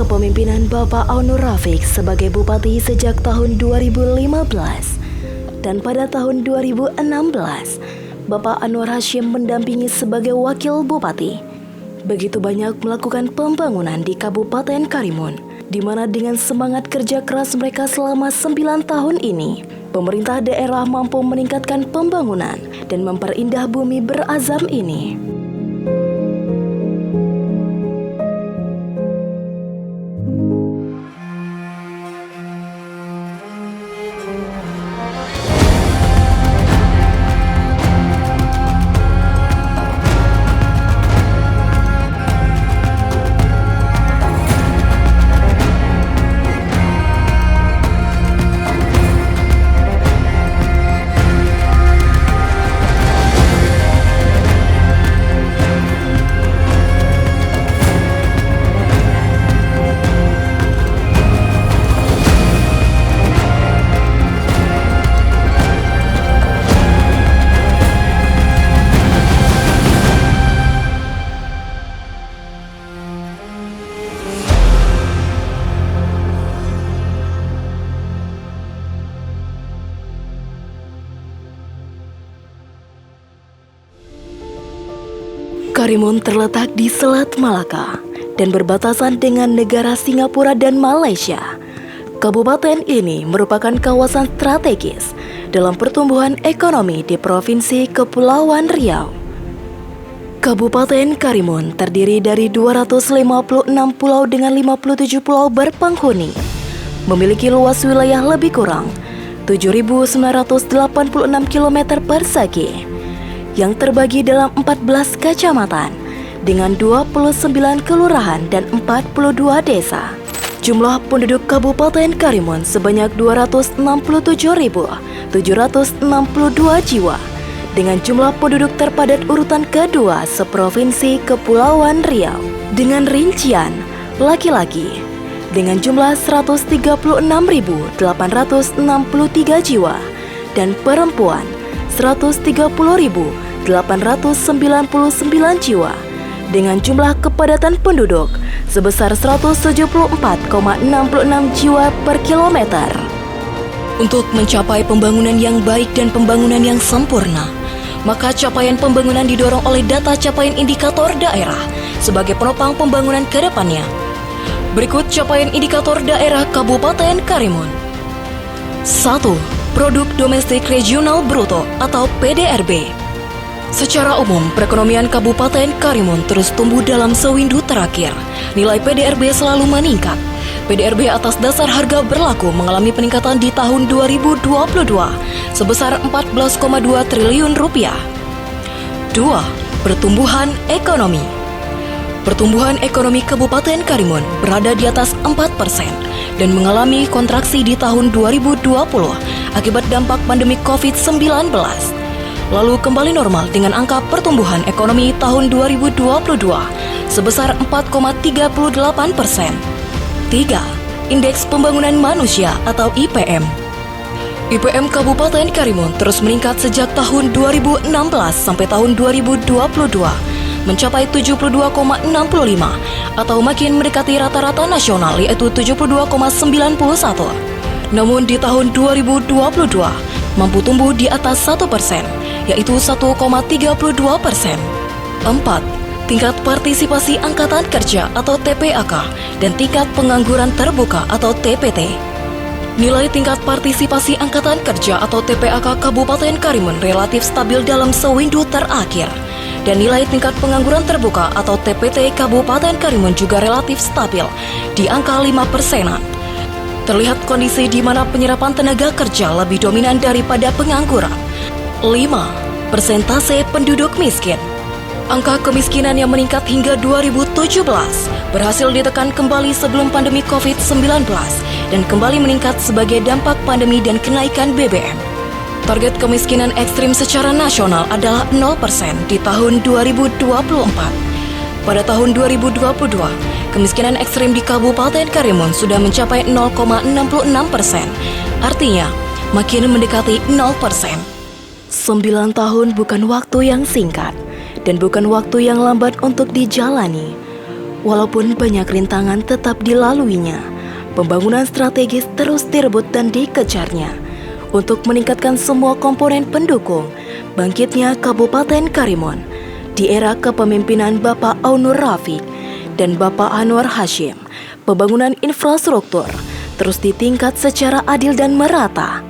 kepemimpinan Bapak Onur Rafiq sebagai Bupati sejak tahun 2015 dan pada tahun 2016 Bapak Anwar Hashim mendampingi sebagai Wakil Bupati. Begitu banyak melakukan pembangunan di Kabupaten Karimun, di mana dengan semangat kerja keras mereka selama 9 tahun ini, pemerintah daerah mampu meningkatkan pembangunan dan memperindah bumi berazam ini. Karimun terletak di Selat Malaka dan berbatasan dengan negara Singapura dan Malaysia. Kabupaten ini merupakan kawasan strategis dalam pertumbuhan ekonomi di Provinsi Kepulauan Riau. Kabupaten Karimun terdiri dari 256 pulau dengan 57 pulau berpenghuni, memiliki luas wilayah lebih kurang 7.986 km persegi, yang terbagi dalam 14 kecamatan dengan 29 kelurahan dan 42 desa. Jumlah penduduk Kabupaten Karimun sebanyak 267.762 jiwa, dengan jumlah penduduk terpadat urutan kedua seprovinsi Kepulauan Riau. Dengan rincian laki-laki dengan jumlah 136.863 jiwa dan perempuan 130.899 jiwa, dengan jumlah kepadatan penduduk sebesar 174,66 jiwa per kilometer. Untuk mencapai pembangunan yang baik dan pembangunan yang sempurna, maka capaian pembangunan didorong oleh data capaian indikator daerah sebagai penopang pembangunan ke depannya. Berikut capaian indikator daerah Kabupaten Karimun. 1. Produk Domestik Regional Bruto atau PDRB. Secara umum, perekonomian Kabupaten Karimun terus tumbuh dalam sewindu terakhir. Nilai PDRB selalu meningkat. PDRB atas dasar harga berlaku mengalami peningkatan di tahun 2022 sebesar 14,2 triliun rupiah. 2. Pertumbuhan ekonomi. Pertumbuhan ekonomi Kabupaten Karimun berada di atas 4% dan mengalami kontraksi di tahun 2020 akibat dampak pandemi COVID-19. Lalu kembali normal dengan angka pertumbuhan ekonomi tahun 2022 sebesar 4,38%. 3. Indeks Pembangunan Manusia atau IPM. IPM Kabupaten Karimun terus meningkat sejak tahun 2016 sampai tahun 2022. Mencapai 72,65 atau makin mendekati rata-rata nasional yaitu 72,91. Namun di tahun 2022 mampu tumbuh di atas 1%, yaitu 1,32%. 4. Tingkat partisipasi angkatan kerja atau TPAK dan tingkat pengangguran terbuka atau TPT. Nilai tingkat partisipasi angkatan kerja atau TPAK Kabupaten Karimun relatif stabil dalam sewindu terakhir. Dan nilai tingkat pengangguran terbuka atau TPT Kabupaten Karimun juga relatif stabil di angka 5%-an. Terlihat kondisi di mana penyerapan tenaga kerja lebih dominan daripada pengangguran. 5. Persentase penduduk miskin. Angka kemiskinan yang meningkat hingga 2017 berhasil ditekan kembali sebelum pandemi COVID-19 dan kembali meningkat sebagai dampak pandemi dan kenaikan BBM. Target kemiskinan ekstrim secara nasional adalah 0% di tahun 2024. Pada tahun 2022, kemiskinan ekstrim di Kabupaten Karimun sudah mencapai 0,66%. Artinya, makin mendekati 0%. 9 tahun bukan waktu yang singkat dan bukan waktu yang lambat untuk dijalani. Walaupun banyak rintangan tetap dilaluinya, pembangunan strategis terus direbut dan dikejarnya untuk meningkatkan semua komponen pendukung bangkitnya Kabupaten Karimun di era kepemimpinan Bapak Aunur Rafiq dan Bapak Anwar Hashim. Pembangunan infrastruktur terus ditingkat secara adil dan merata.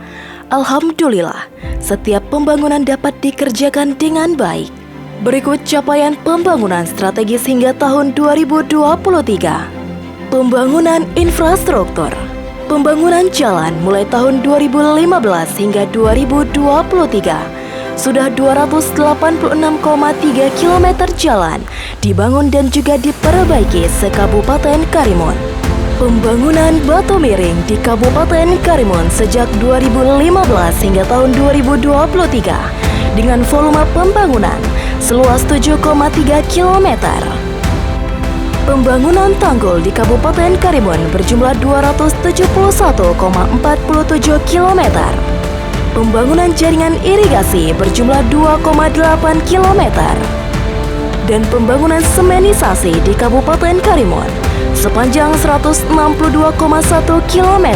Alhamdulillah, setiap pembangunan dapat dikerjakan dengan baik. Berikut capaian pembangunan strategis hingga tahun 2023. Pembangunan infrastruktur. Pembangunan jalan mulai tahun 2015 hingga 2023 sudah 286,3 km jalan dibangun dan juga diperbaiki se-Kabupaten Karimun. Pembangunan batu miring di Kabupaten Karimun sejak 2015 hingga tahun 2023 dengan volume pembangunan seluas 7,3 km. Pembangunan tanggul di Kabupaten Karimun berjumlah 271,47 km. Pembangunan jaringan irigasi berjumlah 2,8 km. Dan pembangunan semenisasi di Kabupaten Karimun sepanjang 162,1 km.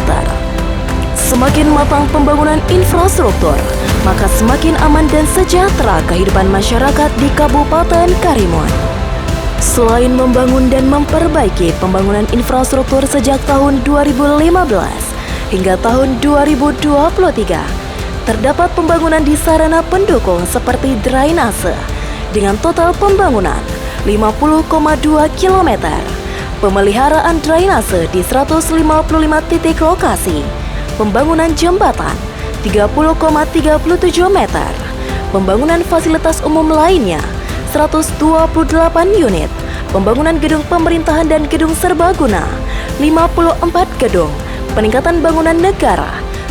Semakin matang pembangunan infrastruktur, maka semakin aman dan sejahtera kehidupan masyarakat di Kabupaten Karimun. Selain membangun dan memperbaiki pembangunan infrastruktur sejak tahun 2015 hingga tahun 2023, terdapat pembangunan di sarana pendukung seperti drainase dengan total pembangunan 50,2 km, pemeliharaan drainase di 155 titik lokasi, pembangunan jembatan 30,37 meter, pembangunan fasilitas umum lainnya 128 unit, pembangunan gedung pemerintahan dan gedung serbaguna 54 gedung, peningkatan bangunan negara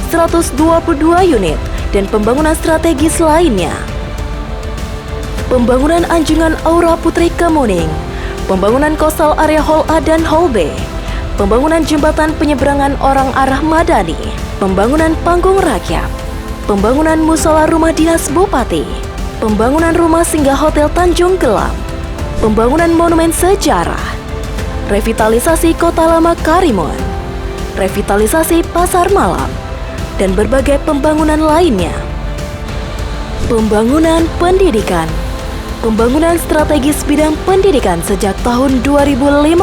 122 unit, dan pembangunan strategis lainnya. Pembangunan Anjungan Aura Putri Kemuning, pembangunan Coastal Area Hall A dan Hall B, pembangunan jembatan penyeberangan orang arah Madani, pembangunan panggung rakyat, pembangunan musola rumah dinas Bupati, pembangunan rumah singgah Hotel Tanjung Gelam, pembangunan monumen sejarah, revitalisasi Kota Lama Karimun, revitalisasi Pasar Malam, dan berbagai pembangunan lainnya. Pembangunan pendidikan. Pembangunan strategis bidang pendidikan sejak tahun 2015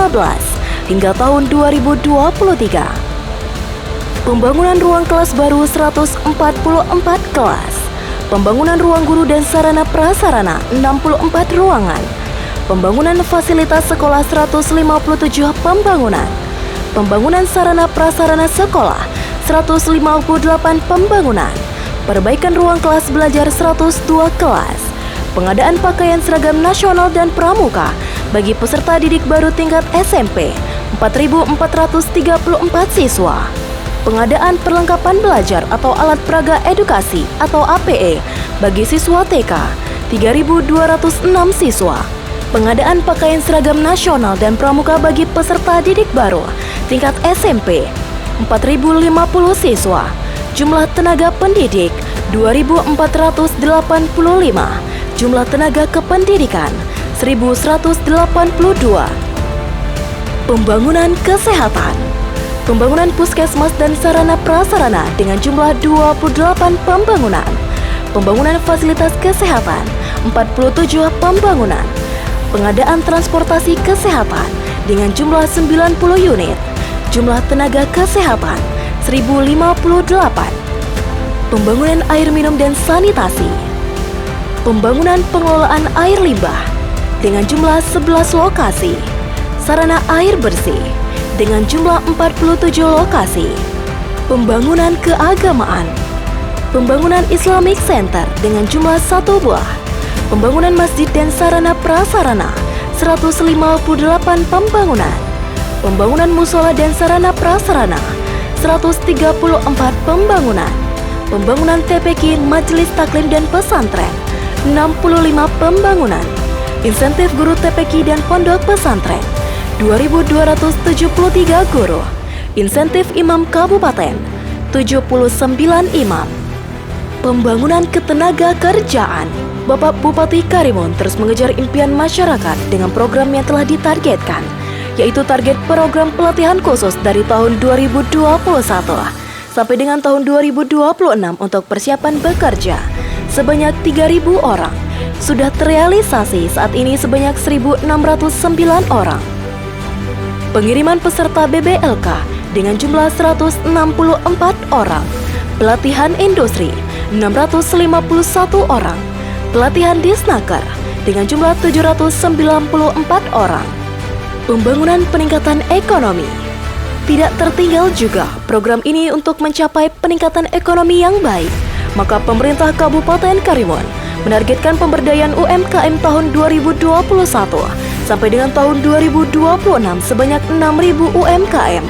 hingga tahun 2023. Pembangunan ruang kelas baru 144 kelas. Pembangunan ruang guru dan sarana prasarana 64 ruangan. Pembangunan fasilitas sekolah 157 pembangunan. Pembangunan sarana prasarana sekolah 158 pembangunan, perbaikan ruang kelas belajar 102 kelas, pengadaan pakaian seragam nasional dan pramuka bagi peserta didik baru tingkat SMP 4.434 siswa, pengadaan perlengkapan belajar atau alat peraga edukasi atau APE bagi siswa TK 3.206 siswa, pengadaan pakaian seragam nasional dan pramuka bagi peserta didik baru tingkat SMP 4.050 siswa, jumlah tenaga pendidik 2.485, jumlah tenaga kependidikan 1.182. Pembangunan kesehatan. Pembangunan puskesmas dan sarana prasarana dengan jumlah 28 pembangunan. Pembangunan fasilitas kesehatan 47 pembangunan. Pengadaan transportasi kesehatan dengan jumlah 90 unit. Jumlah tenaga kesehatan 1.058. Pembangunan air minum dan sanitasi. Pembangunan pengelolaan air limbah dengan jumlah 11 lokasi. Sarana air bersih dengan jumlah 47 lokasi. Pembangunan keagamaan. Pembangunan Islamic Center dengan jumlah 1 buah. Pembangunan masjid dan sarana prasarana 158 pembangunan. Pembangunan musola dan sarana prasarana 134 pembangunan. Pembangunan TPQ Majelis Taklim dan Pesantren 65 pembangunan. Insentif guru TPQ dan pondok pesantren 2.273 guru. Insentif imam kabupaten 79 imam. Pembangunan ketenaga kerjaan. Bapak Bupati Karimun terus mengejar impian masyarakat dengan program yang telah ditargetkan yaitu target program pelatihan khusus dari tahun 2021 sampai dengan tahun 2026 untuk persiapan bekerja sebanyak 3.000 orang. Sudah terrealisasi saat ini sebanyak 1.609 orang. Pengiriman peserta BBLK dengan jumlah 164 orang. Pelatihan industri 651 orang. Pelatihan disnaker dengan jumlah 794 orang. Pembangunan peningkatan ekonomi. Tidak tertinggal juga program ini untuk mencapai peningkatan ekonomi yang baik. Maka pemerintah Kabupaten Karimun menargetkan pemberdayaan UMKM tahun 2021 sampai dengan tahun 2026 sebanyak 6.000 UMKM.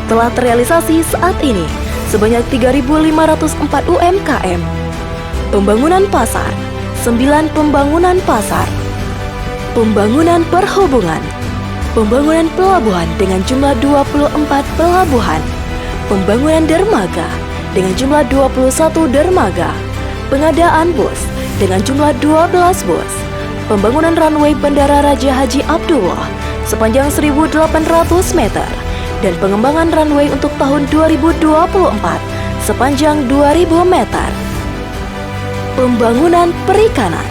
Telah terrealisasi saat ini sebanyak 3.504 UMKM. Pembangunan pasar, 9 pembangunan pasar. Pembangunan perhubungan. Pembangunan pelabuhan dengan jumlah 24 pelabuhan. Pembangunan dermaga dengan jumlah 21 dermaga. Pengadaan bus dengan jumlah 12 bus. Pembangunan runway Bandara Raja Haji Abdullah sepanjang 1.800 meter dan pengembangan runway untuk tahun 2024 sepanjang 2.000 meter. Pembangunan perikanan.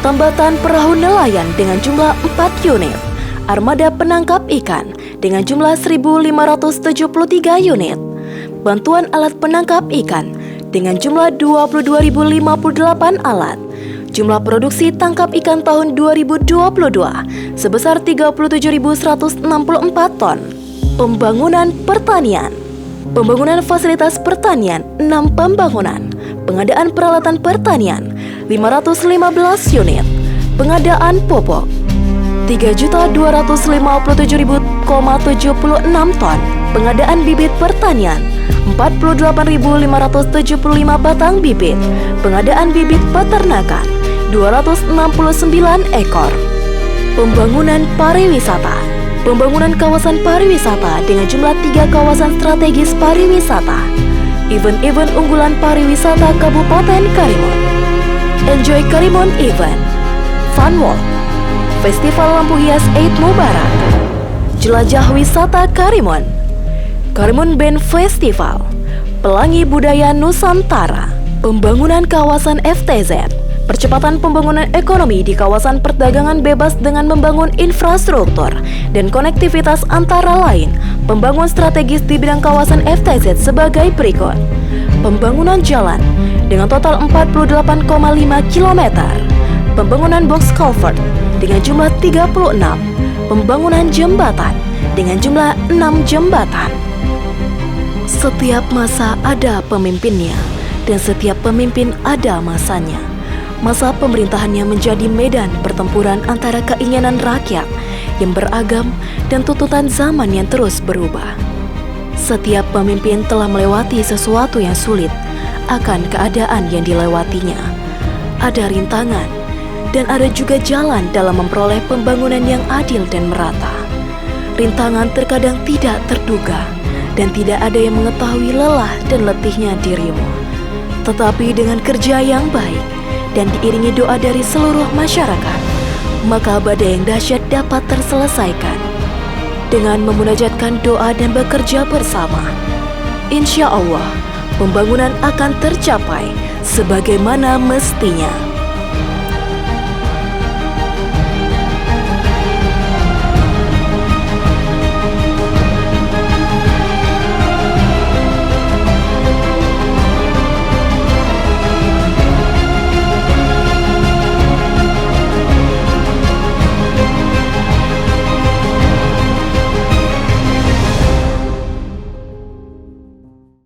Tambatan perahu nelayan dengan jumlah 4 unit. Armada penangkap ikan dengan jumlah 1.573 unit. Bantuan alat penangkap ikan dengan jumlah 22.058 alat. Jumlah produksi tangkap ikan tahun 2022 sebesar 37.164 ton. Pembangunan pertanian. Pembangunan fasilitas pertanian 6 pembangunan. Pengadaan peralatan pertanian 515 unit. Pengadaan pupuk 3.257.076 ton. Pengadaan bibit pertanian 48.575 batang bibit. Pengadaan bibit peternakan 269 ekor. Pembangunan pariwisata. Pembangunan kawasan pariwisata dengan jumlah 3 kawasan strategis pariwisata. Event-event unggulan pariwisata Kabupaten Karimun. Enjoy Karimun Event, Fun Walk, Festival Lampu Hias Eid Mubarak, Jelajah Wisata Karimun, Karimun Band Festival, Pelangi Budaya Nusantara, pembangunan kawasan FTZ, percepatan pembangunan ekonomi di kawasan perdagangan bebas dengan membangun infrastruktur dan konektivitas antara lain, pembangunan strategis di bidang kawasan FTZ sebagai berikut. Pembangunan jalan dengan total 48,5 km, pembangunan box culvert dengan jumlah 36, pembangunan jembatan dengan jumlah 6 jembatan. Setiap masa ada pemimpinnya dan setiap pemimpin ada masanya. Masa pemerintahannya menjadi medan pertempuran antara keinginan rakyat yang beragam dan tuntutan zaman yang terus berubah. Setiap pemimpin telah melewati sesuatu yang sulit akan keadaan yang dilewatinya. Ada rintangan dan ada juga jalan dalam memperoleh pembangunan yang adil dan merata. Rintangan terkadang tidak terduga dan tidak ada yang mengetahui lelah dan letihnya dirimu. Tetapi dengan kerja yang baik dan diiringi doa dari seluruh masyarakat, maka badai yang dahsyat dapat terselesaikan. Dengan memunajatkan doa dan bekerja bersama, insya Allah pembangunan akan tercapai sebagaimana mestinya.